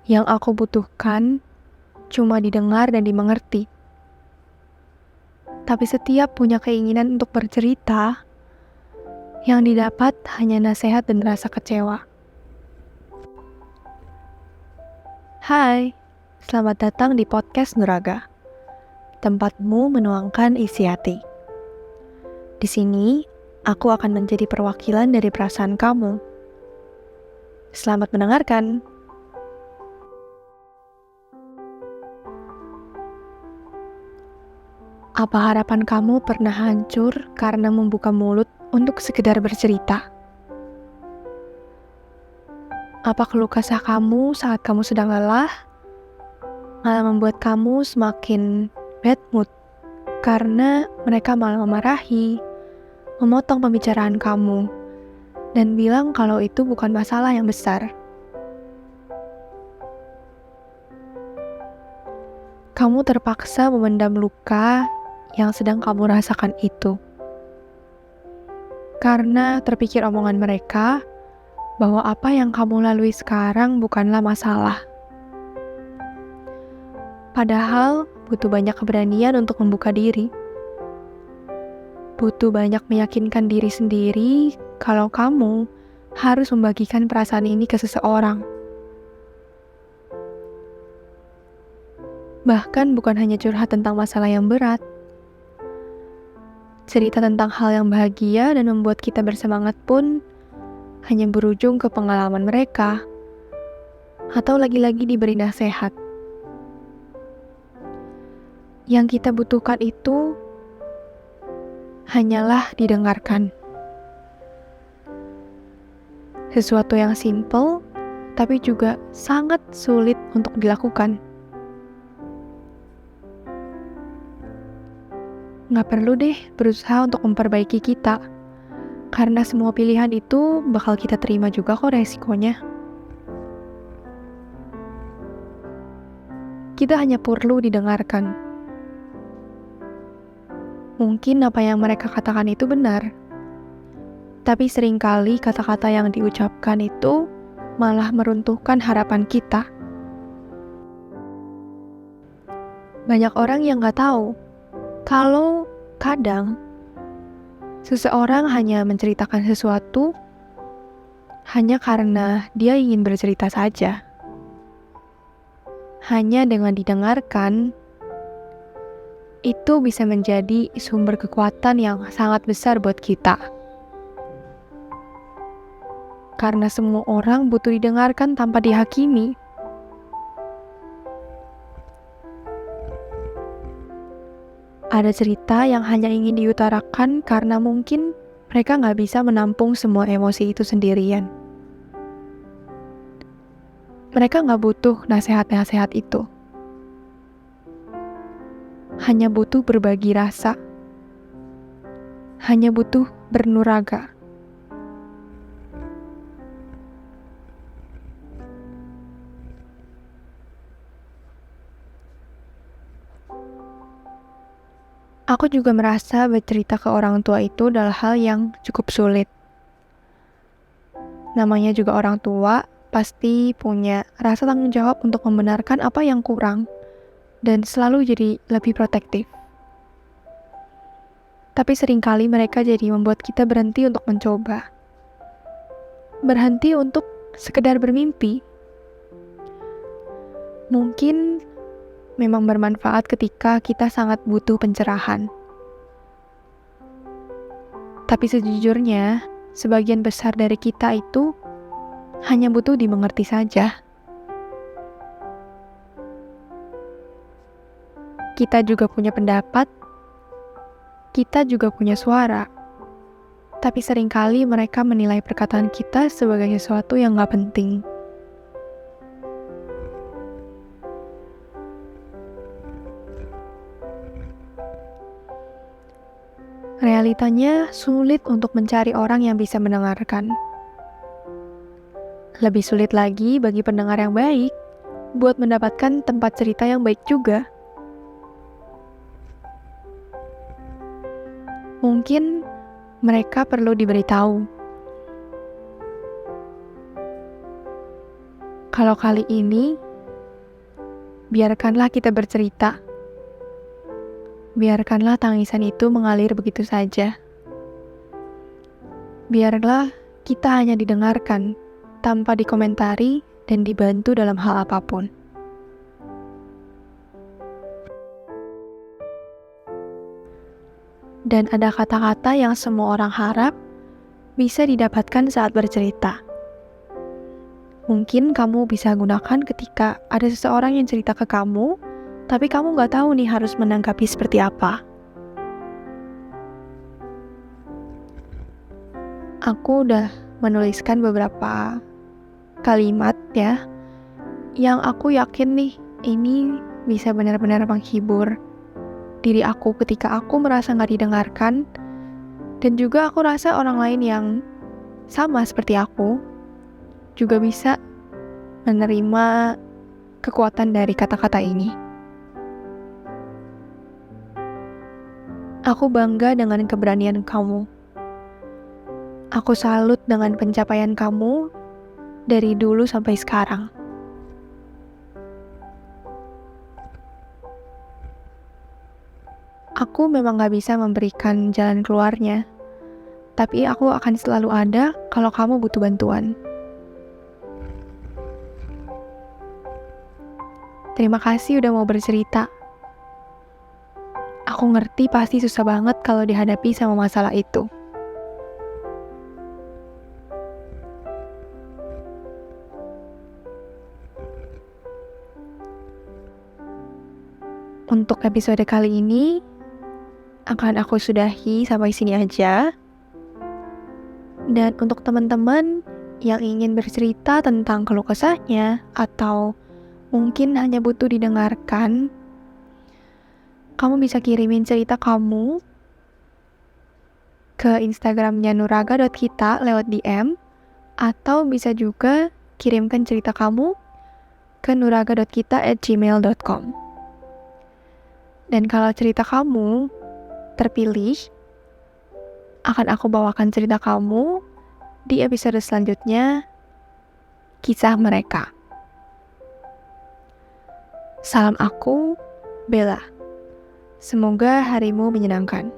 Yang aku butuhkan cuma didengar dan dimengerti. Tapi setiap punya keinginan untuk bercerita, yang didapat hanya nasihat dan rasa kecewa. Hai, selamat datang di podcast Nuraga, tempatmu menuangkan isi hati. Di sini, aku akan menjadi perwakilan dari perasaan kamu. Selamat mendengarkan. Apa harapan kamu pernah hancur karena membuka mulut untuk sekedar bercerita? Apa keluh kesah kamu saat kamu sedang lelah malah membuat kamu semakin bad mood karena mereka malah memarahi, memotong pembicaraan kamu, dan bilang kalau itu bukan masalah yang besar? Kamu terpaksa memendam luka yang sedang kamu rasakan itu. Karena terpikir omongan mereka bahwa apa yang kamu lalui sekarang bukanlah masalah. Padahal butuh banyak keberanian untuk membuka diri. Butuh banyak meyakinkan diri sendiri kalau kamu harus membagikan perasaan ini ke seseorang. Bahkan bukan hanya curhat tentang masalah yang berat. Cerita tentang hal yang bahagia dan membuat kita bersemangat pun hanya berujung ke pengalaman mereka, atau lagi-lagi diberi nasihat. Yang kita butuhkan itu hanyalah didengarkan. Sesuatu yang simple, tapi juga sangat sulit untuk dilakukan. Nggak perlu deh berusaha untuk memperbaiki kita, karena semua pilihan itu bakal kita terima juga kok resikonya. Kita hanya perlu didengarkan. Mungkin apa yang mereka katakan itu benar, tapi seringkali kata-kata yang diucapkan itu malah meruntuhkan harapan kita. Banyak orang yang nggak tahu kalau kadang seseorang hanya menceritakan sesuatu hanya karena dia ingin bercerita saja. Hanya dengan didengarkan, itu bisa menjadi sumber kekuatan yang sangat besar buat kita. Karena semua orang butuh didengarkan tanpa dihakimi. Ada cerita yang hanya ingin diutarakan karena mungkin mereka nggak bisa menampung semua emosi itu sendirian. Mereka nggak butuh nasihat-nasihat itu. Hanya butuh berbagi rasa. Hanya butuh bernuraga. Aku juga merasa bercerita ke orang tua itu adalah hal yang cukup sulit. Namanya juga orang tua, pasti punya rasa tanggung jawab untuk membenarkan apa yang kurang dan selalu jadi lebih protektif. Tapi seringkali mereka jadi membuat kita berhenti untuk mencoba. Berhenti untuk sekedar bermimpi. Mungkin memang bermanfaat ketika kita sangat butuh pencerahan. Tapi sejujurnya, sebagian besar dari kita itu hanya butuh dimengerti saja. Kita juga punya pendapat, kita juga punya suara. Tapi seringkali mereka menilai perkataan kita sebagai sesuatu yang gak penting. Realitanya sulit untuk mencari orang yang bisa mendengarkan. Lebih sulit lagi bagi pendengar yang baik buat mendapatkan tempat cerita yang baik juga. Mungkin mereka perlu diberitahu. Kalau kali ini, biarkanlah kita bercerita. Biarkanlah tangisan itu mengalir begitu saja. Biarlah kita hanya didengarkan, tanpa dikomentari dan dibantu dalam hal apapun. Dan ada kata-kata yang semua orang harap bisa didapatkan saat bercerita. Mungkin kamu bisa gunakan ketika ada seseorang yang cerita ke kamu, tapi kamu nggak tahu nih harus menanggapi seperti apa. Aku udah menuliskan beberapa kalimat ya, yang aku yakin nih ini bisa benar-benar menghibur diri aku ketika aku merasa nggak didengarkan, dan juga aku rasa orang lain yang sama seperti aku juga bisa menerima kekuatan dari kata-kata ini. Aku bangga dengan keberanian kamu. Aku salut dengan pencapaian kamu dari dulu sampai sekarang. Aku memang gak bisa memberikan jalan keluarnya, tapi aku akan selalu ada kalau kamu butuh bantuan. Terima kasih udah mau bercerita. Aku ngerti pasti susah banget kalau dihadapi sama masalah itu. Untuk episode kali ini, akan aku sudahi sampai sini aja. Dan untuk teman-teman yang ingin bercerita tentang keluh kesahnya atau mungkin hanya butuh didengarkan, kamu bisa kirimin cerita kamu ke Instagramnya nuraga.kita lewat DM, atau bisa juga kirimkan cerita kamu ke nuraga.kita@gmail.com. Dan kalau cerita kamu terpilih, akan aku bawakan cerita kamu di episode selanjutnya, Kisah Mereka. Salam aku, Bella. Semoga harimu menyenangkan.